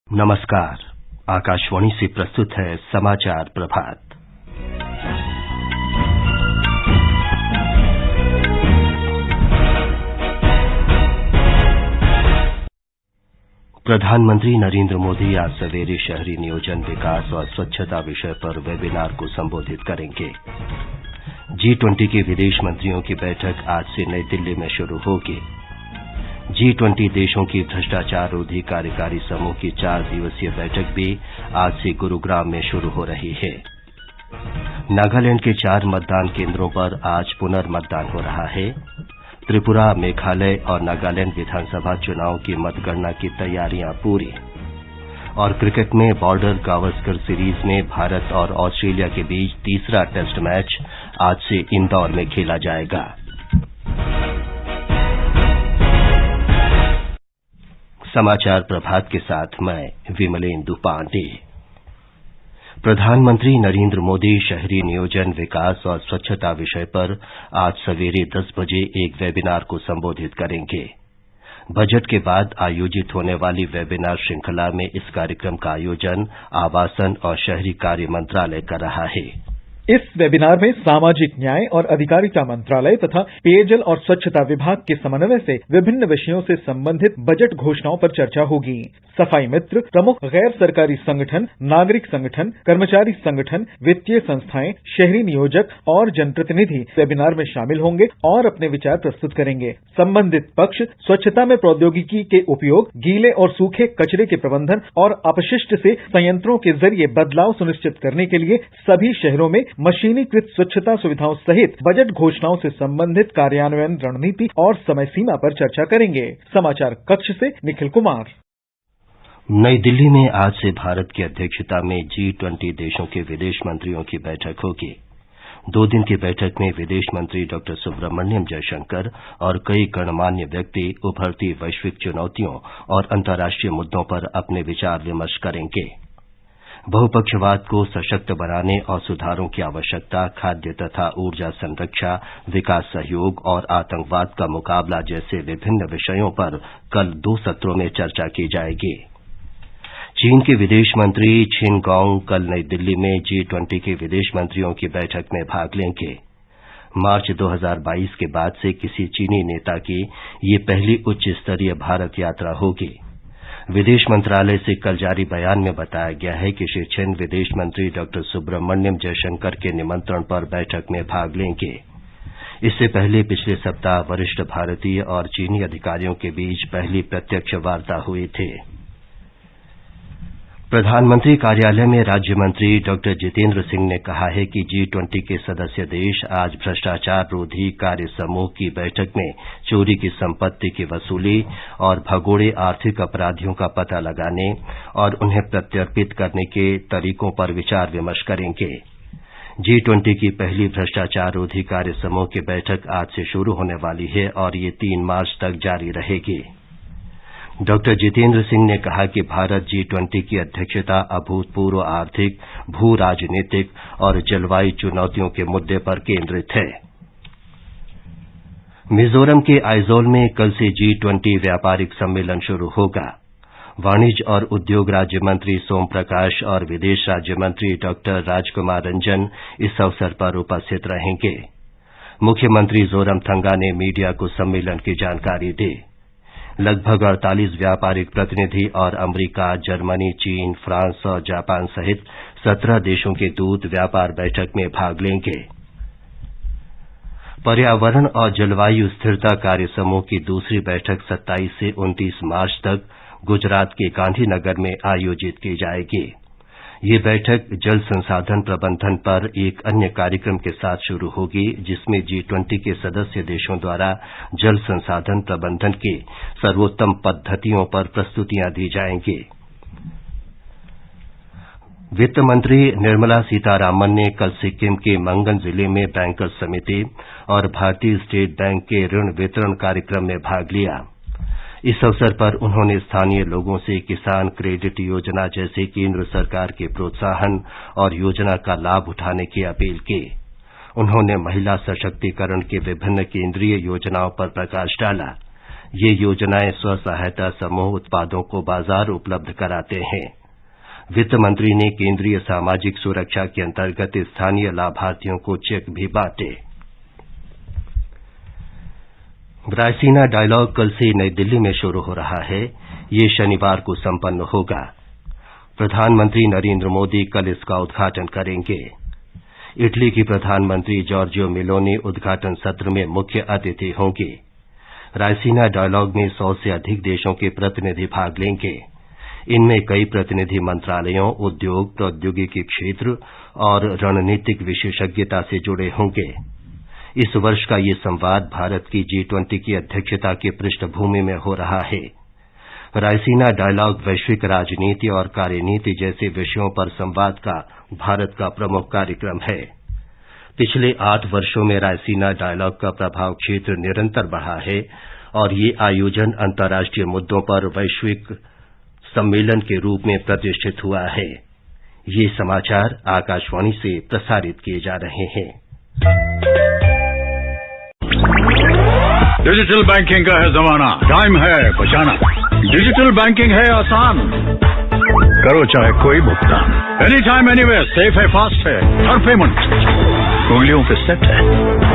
नमस्कार। आकाशवाणी से प्रस्तुत है समाचार प्रभात। प्रधानमंत्री नरेंद्र मोदी आज सवेरे शहरी नियोजन, विकास और स्वच्छता विषय पर वेबिनार को संबोधित करेंगे। G20 के विदेश मंत्रियों की बैठक आज से नई दिल्ली में शुरू होगी। G20 देशों की भ्रष्टाचार रोधी कार्यकारी समूह की 4 दिवसीय बैठक भी आज से गुरुग्राम में शुरू हो रही है। नागालैंड के 4 मतदान केंद्रों पर आज पुनर्मतदान हो रहा है। त्रिपुरा, मेघालय और नागालैंड विधानसभा चुनाव की मतगणना की तैयारियां पूरी। और क्रिकेट में बॉर्डर गावस्कर सीरीज में भारत और ऑस्ट्रेलिया के बीच तीसरा टेस्ट मैच आज से इंदौर में खेला जाएगा। समाचार प्रभात के साथ मैं विमलेंदु पांडे। प्रधानमंत्री नरेंद्र मोदी शहरी नियोजन, विकास और स्वच्छता विषय पर आज सवेरे 10 बजे एक वेबिनार को संबोधित करेंगे। बजट के बाद आयोजित होने वाली वेबिनार श्रृंखला में इस कार्यक्रम का आयोजन आवासन और शहरी कार्य मंत्रालय कर रहा है। इस वेबिनार में सामाजिक न्याय और अधिकारिता मंत्रालय तथा पेयजल और स्वच्छता विभाग के समन्वय से विभिन्न विषयों से संबंधित बजट घोषणाओं पर चर्चा होगी। सफाई मित्र, प्रमुख गैर सरकारी संगठन, नागरिक संगठन, कर्मचारी संगठन, वित्तीय संस्थाएं, शहरी नियोजक और जनप्रतिनिधि वेबिनार में शामिल होंगे और अपने विचार प्रस्तुत करेंगे। संबंधित पक्ष स्वच्छता में प्रौद्योगिकी के उपयोग, गीले और सूखे कचरे के प्रबंधन और अपशिष्ट से संयंत्रों के जरिए बदलाव सुनिश्चित करने के लिए सभी शहरों में मशीनीकृत स्वच्छता सुविधाओं सहित बजट घोषणाओं से संबंधित कार्यान्वयन रणनीति और समय सीमा पर चर्चा करेंगे। समाचार कक्ष से निखिल कुमार। नई दिल्ली में आज से भारत की अध्यक्षता में G20 देशों के विदेश मंत्रियों की बैठक होगी। 2 दिन की बैठक में विदेश मंत्री डॉ सुब्रमण्यम जयशंकर और कई गणमान्य व्यक्ति उभरती वैश्विक चुनौतियों और अंतर्राष्ट्रीय मुद्दों पर अपने विचार विमर्श करेंगे। बहुपक्षवाद को सशक्त बनाने और सुधारों की आवश्यकता, खाद्य तथा ऊर्जा संरक्षा, विकास सहयोग और आतंकवाद का मुकाबला जैसे विभिन्न विषयों पर कल 2 सत्रों में चर्चा की जाएगी। चीन के विदेश मंत्री छिनगोंग कल नई दिल्ली में G20 के विदेश मंत्रियों की बैठक में भाग लेंगे। मार्च 2022 के बाद से किसी चीनी नेता की ये पहली उच्च स्तरीय भारत यात्रा होगी। विदेश मंत्रालय से कल जारी बयान में बताया गया है कि श्री छिन विदेश मंत्री डॉ सुब्रमण्यम जयशंकर के निमंत्रण पर बैठक में भाग लेंगे। इससे पहले पिछले सप्ताह वरिष्ठ भारतीय और चीनी अधिकारियों के बीच पहली प्रत्यक्ष वार्ता हुई थी। प्रधानमंत्री कार्यालय में राज्य मंत्री डॉ जितेंद्र सिंह ने कहा है कि G20 के सदस्य देश आज भ्रष्टाचार रोधी कार्य समूह की बैठक में चोरी की संपत्ति की वसूली और भगोड़े आर्थिक अपराधियों का पता लगाने और उन्हें प्रत्यर्पित करने के तरीकों पर विचार विमर्श करेंगे। G20 की पहली भ्रष्टाचार रोधी कार्य समूह की बैठक आज से शुरू होने वाली है और ये 3 मार्च तक जारी रहेगी। डॉ जितेंद्र सिंह ने कहा कि भारत G20 की अध्यक्षता अभूतपूर्व आर्थिक, भू राजनीतिक और जलवायु चुनौतियों के मुद्दे पर केंद्रित है। मिजोरम के आइजोल में कल से G20 व्यापारिक सम्मेलन शुरू होगा। वाणिज्य और उद्योग राज्य मंत्री सोम प्रकाश और विदेश राज्य मंत्री डॉ राजकुमार रंजन इस अवसर पर उपस्थित रहेंगे। मुख्यमंत्री जोरमथंगा ने मीडिया को सम्मेलन की जानकारी दी। लगभग 48 व्यापारिक प्रतिनिधि और अमेरिका, जर्मनी, चीन, फ्रांस और जापान सहित 17 देशों के दूत व्यापार बैठक में भाग लेंगे। पर्यावरण और जलवायु स्थिरता कार्य समूह की दूसरी बैठक 27 से 29 मार्च तक गुजरात के गांधीनगर में आयोजित की जाएगी। ये बैठक जल संसाधन प्रबंधन पर एक अन्य कार्यक्रम के साथ शुरू होगी, जिसमें G20 के सदस्य देशों द्वारा जल संसाधन प्रबंधन की सर्वोत्तम पद्धतियों पर प्रस्तुतियां दी जाएंगी। वित्त मंत्री निर्मला सीतारामन ने कल सिक्किम के मंगन जिले में बैंकर्स समिति और भारतीय स्टेट बैंक के ऋण वितरण कार्यक्रम में भाग लिया। इस अवसर पर उन्होंने स्थानीय लोगों से किसान क्रेडिट योजना जैसे केंद्र सरकार के प्रोत्साहन और योजना का लाभ उठाने की अपील की। उन्होंने महिला सशक्तिकरण की विभिन्न केंद्रीय योजनाओं पर प्रकाश डाला। ये योजनाएं स्व सहायता समूह उत्पादों को बाजार उपलब्ध कराते हैं। वित्त मंत्री ने केंद्रीय सामाजिक सुरक्षा के अंतर्गत स्थानीय लाभार्थियों को चेक भी बांटे। रायसीना डायलॉग कल से नई दिल्ली में शुरू हो रहा है। ये शनिवार को संपन्न होगा। प्रधानमंत्री नरेंद्र मोदी कल इसका उद्घाटन करेंगे। इटली की प्रधानमंत्री जॉर्जिया मेलोनी उद्घाटन सत्र में मुख्य अतिथि होंगे। रायसीना डायलॉग में 100 से अधिक देशों के प्रतिनिधि भाग लेंगे। इनमें कई प्रतिनिधि मंत्रालयों, उद्योग, प्रौद्योगिकी क्षेत्र और रणनीतिक विशेषज्ञता से जुड़े होंगे। इस वर्ष का ये संवाद भारत की G20 की अध्यक्षता की पृष्ठभूमि में हो रहा है। रायसीना डायलॉग वैश्विक राजनीति और कार्यनीति जैसे विषयों पर संवाद का भारत का प्रमुख कार्यक्रम है। पिछले 8 वर्षों में रायसीना डायलॉग का प्रभाव क्षेत्र निरंतर बढ़ा है और ये आयोजन अंतर्राष्ट्रीय मुद्दों पर वैश्विक सम्मेलन के रूप में प्रतिष्ठित हुआ है। ये समाचार आकाशवाणी से प्रसारित किए जा रहे हैं। डिजिटल बैंकिंग का है जमाना, टाइम है बचाना। डिजिटल बैंकिंग है आसान, करो चाहे कोई भुगतान, एनी टाइम एनीवेयर, सेफ है, फास्ट है, हर पेमेंट उंगलियों पे सेट है।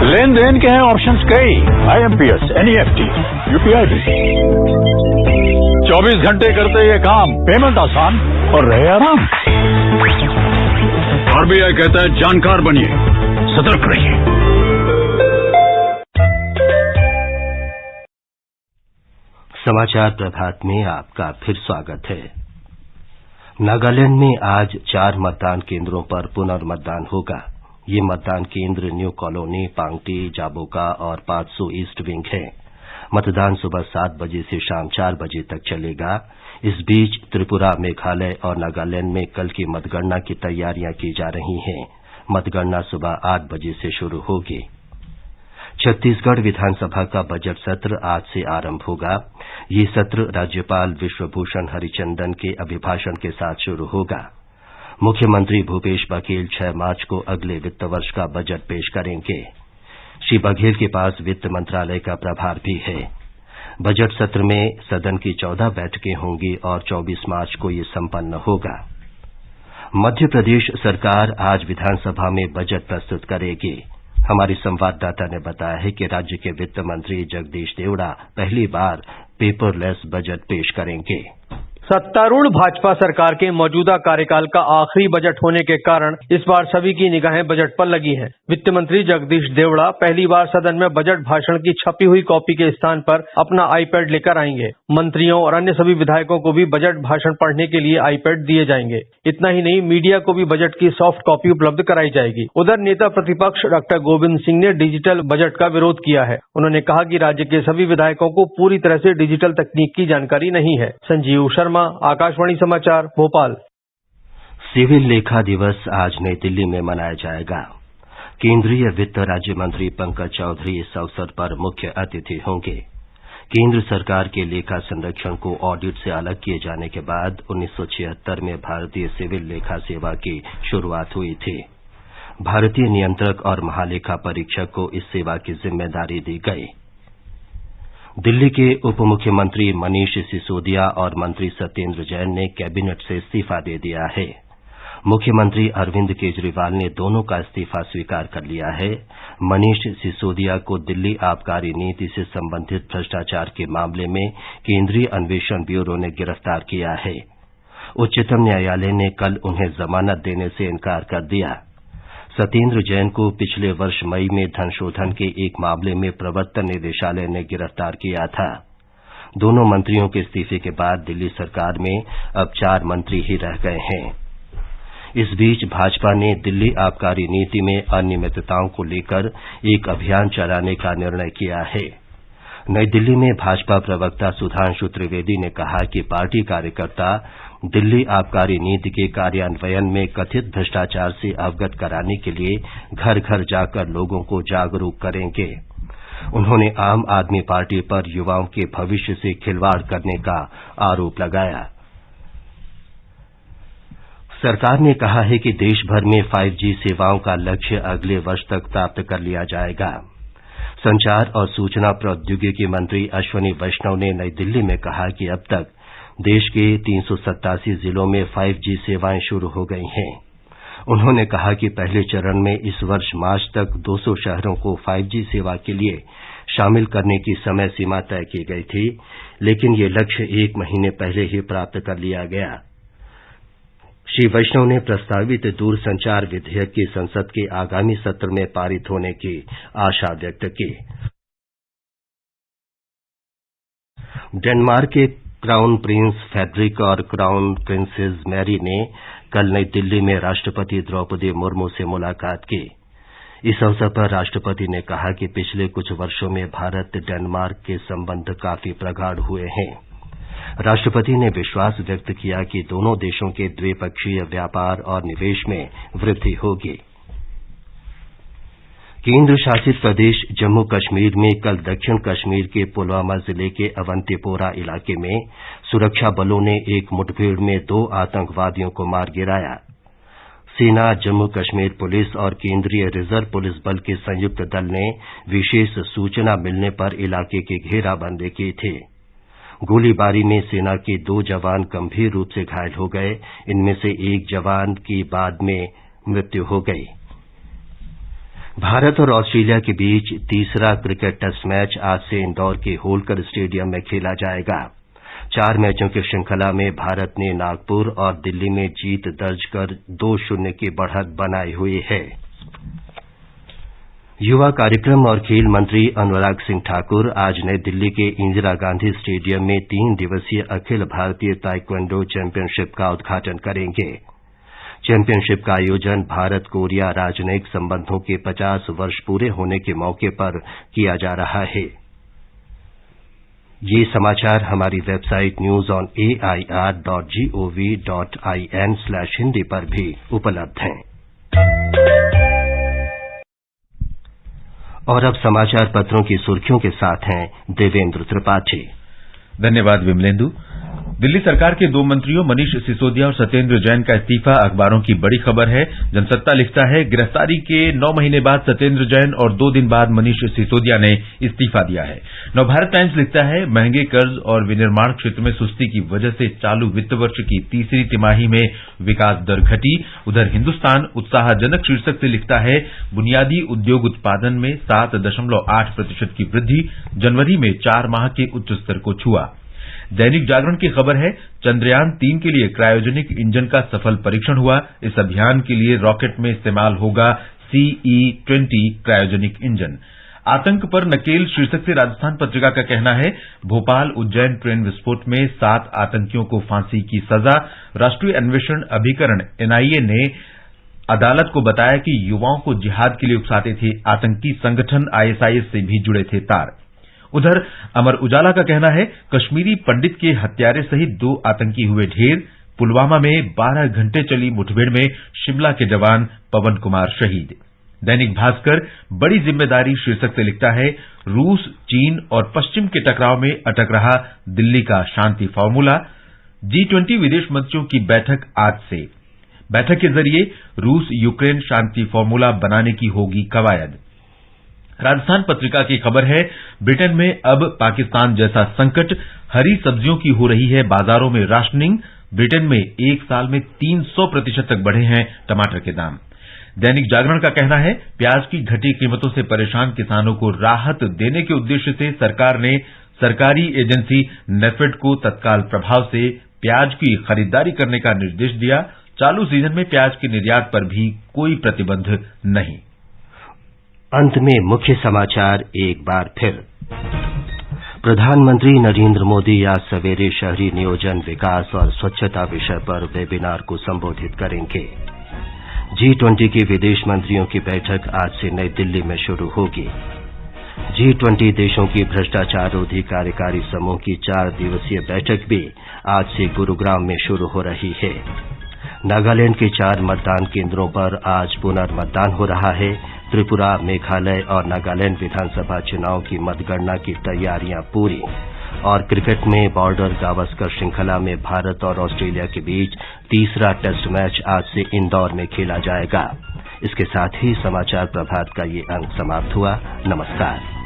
लेन देन के हैं ऑप्शंस कई, IMPS, NEFT, UPI भी। 24 घंटे करते ये काम, पेमेंट आसान और रहे आराम। RBI कहता है जानकार बनिए, सतर्क रहिए। समाचार प्रभात में आपका फिर स्वागत है। नागालैंड में आज 4 मतदान केंद्रों पर पुनर्मतदान होगा। ये मतदान केंद्र न्यू कॉलोनी, पांगटी, जाबोका और 500 ईस्ट विंग है। मतदान सुबह 7 बजे से शाम 4 बजे तक चलेगा। इस बीच त्रिपुरा, मेघालय और नागालैंड में कल की मतगणना की तैयारियां की जा रही हैं। मतगणना सुबह 8 बजे से शुरू होगी। छत्तीसगढ़ विधानसभा का बजट सत्र आज से आरंभ होगा। ये सत्र राज्यपाल विश्वभूषण हरिचंदन के अभिभाषण के साथ शुरू होगा। मुख्यमंत्री भूपेश बघेल 6 मार्च को अगले वित्त वर्ष का बजट पेश करेंगे। श्री बघेल के पास वित्त मंत्रालय का प्रभार भी है। बजट सत्र में सदन की 14 बैठकें होंगी और 24 मार्च को ये संपन्न होगा। मध्य प्रदेश सरकार आज विधानसभा में बजट प्रस्तुत करेगी। हमारे संवाददाता ने बताया है कि राज्य के वित्त मंत्री जगदीश देवड़ा पहली बार पेपरलेस बजट पेश करेंगे। सत्तारूढ़ भाजपा सरकार के मौजूदा कार्यकाल का आखिरी बजट होने के कारण इस बार सभी की निगाहें बजट पर लगी हैं। वित्त मंत्री जगदीश देवड़ा पहली बार सदन में बजट भाषण की छपी हुई कॉपी के स्थान पर अपना आईपैड लेकर आएंगे। मंत्रियों और अन्य सभी विधायकों को भी बजट भाषण पढ़ने के लिए आईपैड दिए जाएंगे। इतना ही नहीं, मीडिया को भी बजट की सॉफ्ट कॉपी उपलब्ध कराई जाएगी। उधर नेता प्रतिपक्ष डॉक्टर गोविंद सिंह ने डिजिटल बजट का विरोध किया है। उन्होंने कहा कि राज्य के सभी विधायकों को पूरी तरह से डिजिटल तकनीक की जानकारी नहीं है। संजीव शर्मा, आकाशवाणी समाचार, भोपाल। सिविल लेखा दिवस आज नई दिल्ली में मनाया जाएगा। केंद्रीय वित्त राज्य मंत्री पंकज चौधरी इस अवसर पर मुख्य अतिथि होंगे। केंद्र सरकार के लेखा संरक्षण को ऑडिट से अलग किए जाने के बाद 1976 में भारतीय सिविल लेखा सेवा की शुरुआत हुई थी। भारतीय नियंत्रक और महालेखा परीक्षक को इस सेवा की जिम्मेदारी दी गई। दिल्ली के उप मुख्यमंत्री मनीष सिसोदिया और मंत्री सत्येंद्र जैन ने कैबिनेट से इस्तीफा दे दिया है। मुख्यमंत्री अरविंद केजरीवाल ने दोनों का इस्तीफा स्वीकार कर लिया है। मनीष सिसोदिया को दिल्ली आबकारी नीति से संबंधित भ्रष्टाचार के मामले में केंद्रीय अन्वेषण ब्यूरो ने गिरफ्तार किया है। उच्चतम न्यायालय ने कल उन्हें जमानत देने से इनकार कर दिया। सत्येंद्र जैन को पिछले वर्ष मई में धनशोधन के एक मामले में प्रवर्तन निदेशालय ने गिरफ्तार किया था। दोनों मंत्रियों के इस्तीफे के बाद दिल्ली सरकार में अब 4 मंत्री ही रह गए हैं। इस बीच भाजपा ने दिल्ली आबकारी नीति में अनियमितताओं को लेकर एक अभियान चलाने का निर्णय किया है। नई दिल्ली में भाजपा प्रवक्ता सुधांशु त्रिवेदी ने कहा कि पार्टी कार्यकर्ता दिल्ली आबकारी नीति के कार्यान्वयन में कथित भ्रष्टाचार से अवगत कराने के लिए घर घर जाकर लोगों को जागरूक करेंगे। उन्होंने आम आदमी पार्टी पर युवाओं के भविष्य से खिलवाड़ करने का आरोप लगाया। सरकार ने कहा है कि देश भर में 5G सेवाओं का लक्ष्य अगले वर्ष तक प्राप्त कर लिया जाएगा। संचार और सूचना प्रौद्योगिकी मंत्री अश्वनी वैष्णव ने नई दिल्ली में कहा कि अब तक देश के 387 जिलों में 5G सेवाएं शुरू हो गई हैं। उन्होंने कहा कि पहले चरण में इस वर्ष मार्च तक 200 शहरों को 5G सेवा के लिए शामिल करने की समय सीमा तय की गई थी, लेकिन ये लक्ष्य 1 महीने पहले ही प्राप्त कर लिया गया। श्री वैष्णव ने प्रस्तावित दूरसंचार विधेयक की संसद के आगामी सत्र में पारित होने की आशा व्यक्त की। डेनमार्क के क्राउन प्रिंस फ्रेडरिक और क्राउन प्रिंसेस मैरी ने कल नई दिल्ली में राष्ट्रपति द्रौपदी मुर्मू से मुलाकात की। इस अवसर पर राष्ट्रपति ने कहा कि पिछले कुछ वर्षों में भारत डेनमार्क के संबंध काफी प्रगाढ़ हुए हैं। राष्ट्रपति ने विश्वास व्यक्त किया कि दोनों देशों के द्विपक्षीय व्यापार और निवेश में वृद्धि होगी। केंद्र शासित प्रदेश जम्मू कश्मीर में कल दक्षिण कश्मीर के पुलवामा जिले के अवंतीपोरा इलाके में सुरक्षा बलों ने एक मुठभेड़ में 2 आतंकवादियों को मार गिराया। सेना, जम्मू कश्मीर पुलिस और केंद्रीय रिजर्व पुलिस बल के संयुक्त दल ने विशेष सूचना मिलने पर इलाके की घेराबंदी की थी। गोलीबारी में सेना के 2 जवान गंभीर रूप से घायल हो गए। इनमें से एक जवान की बाद में मृत्यु हो गई। भारत और ऑस्ट्रेलिया के बीच तीसरा क्रिकेट टेस्ट मैच आज से इंदौर के होलकर स्टेडियम में खेला जाएगा। 4 मैचों की श्रृंखला में भारत ने नागपुर और दिल्ली में जीत दर्ज कर 2-0 की बढ़त बनाई हुई है। युवा कार्यक्रम और खेल मंत्री अनुराग सिंह ठाकुर आज नई दिल्ली के इंदिरा गांधी स्टेडियम में 3 दिवसीय अखिल भारतीय ताइक्वांडो चैंपियनशिप का उद्घाटन करेंगे। चैंपियनशिप का आयोजन भारत कोरिया राजनयिक संबंधों के 50 वर्ष पूरे होने के मौके पर किया जा रहा है। ये समाचार हमारी वेबसाइट newsonair.gov.in/hindi पर भी उपलब्ध हैं। और अब समाचार पत्रों की सुर्खियों के साथ हैं देवेंद्र त्रिपाठी। धन्यवाद विमलेंदु। दिल्ली सरकार के 2 मंत्रियों मनीष सिसोदिया और सत्येंद्र जैन का इस्तीफा अखबारों की बड़ी खबर है। जनसत्ता लिखता है, गिरफ्तारी के 9 महीने बाद सत्येंद्र जैन और 2 दिन बाद मनीष सिसोदिया ने इस्तीफा दिया है। नवभारत टाइम्स लिखता है, महंगे कर्ज और विनिर्माण क्षेत्र में सुस्ती की वजह से चालू वित्त वर्ष की तीसरी तिमाही में विकास दर घटी। उधर हिंदुस्तान उत्साहजनक शीर्षक से लिखता है, बुनियादी उद्योग उत्पादन में 7.8% की वृद्धि, जनवरी में 4 माह के उच्च स्तर को छुआ। दैनिक जागरण की खबर है, चंद्रयान 3 के लिए क्रायोजेनिक इंजन का सफल परीक्षण हुआ। इस अभियान के लिए रॉकेट में इस्तेमाल होगा CE-20 क्रायोजेनिक इंजन। आतंक पर नकेल शीर्षक से राजस्थान पत्रिका का कहना है, भोपाल उज्जैन ट्रेन विस्फोट में 7 आतंकियों को फांसी की सजा। राष्ट्रीय अन्वेषण अभिकरण NIA ने अदालत को बताया कि युवाओं को जिहाद के लिए उकसाते थे। आतंकी संगठन ISIS से भी जुड़े थे तार। उधर अमर उजाला का कहना है, कश्मीरी पंडित के हत्यारे सहित 2 आतंकी हुए ढेर। पुलवामा में 12 घंटे चली मुठभेड़ में शिमला के जवान पवन कुमार शहीद। दैनिक भास्कर बड़ी जिम्मेदारी शीर्षक से लिखता है, रूस, चीन और पश्चिम के टकराव में अटक रहा दिल्ली का शांति फॉर्मूला। G20 विदेश मंत्रियों की बैठक आज से। बैठक के जरिए रूस यूक्रेन शांति फॉर्मूला बनाने की होगी कवायद। राजस्थान पत्रिका की खबर है, ब्रिटेन में अब पाकिस्तान जैसा संकट, हरी सब्जियों की हो रही है बाजारों में राशनिंग। ब्रिटेन में 1 साल में 300% तक बढ़े हैं टमाटर के दाम। दैनिक जागरण का कहना है, प्याज की घटी कीमतों से परेशान किसानों को राहत देने के उद्देश्य से सरकार ने सरकारी एजेंसी नेफेड को तत्काल प्रभाव से प्याज की खरीदारी करने का निर्देश दिया। चालू सीजन में प्याज के निर्यात पर भी कोई प्रतिबंध नहीं। अंत में मुख्य समाचार एक बार फिर। प्रधानमंत्री नरेंद्र मोदी आज सवेरे शहरी नियोजन, विकास और स्वच्छता विषय पर वेबिनार को संबोधित करेंगे। G20 के विदेश मंत्रियों की बैठक आज से नई दिल्ली में शुरू होगी। G20 देशों की भ्रष्टाचाररोधी कार्यकारी समूह की 4 दिवसीय बैठक भी आज से गुरुग्राम में शुरू हो रही है। नागालैंड के 4 मतदान केंद्रों पर आज पुनर्मतदान हो रहा है। त्रिपुरा, मेघालय और नागालैंड विधानसभा चुनाव की मतगणना की तैयारियां पूरी। और क्रिकेट में बॉर्डर गावस्कर श्रृंखला में भारत और ऑस्ट्रेलिया के बीच तीसरा टेस्ट मैच आज से इंदौर में खेला जाएगा। इसके साथ ही समाचार प्रभात का ये अंक समाप्त हुआ। नमस्कार।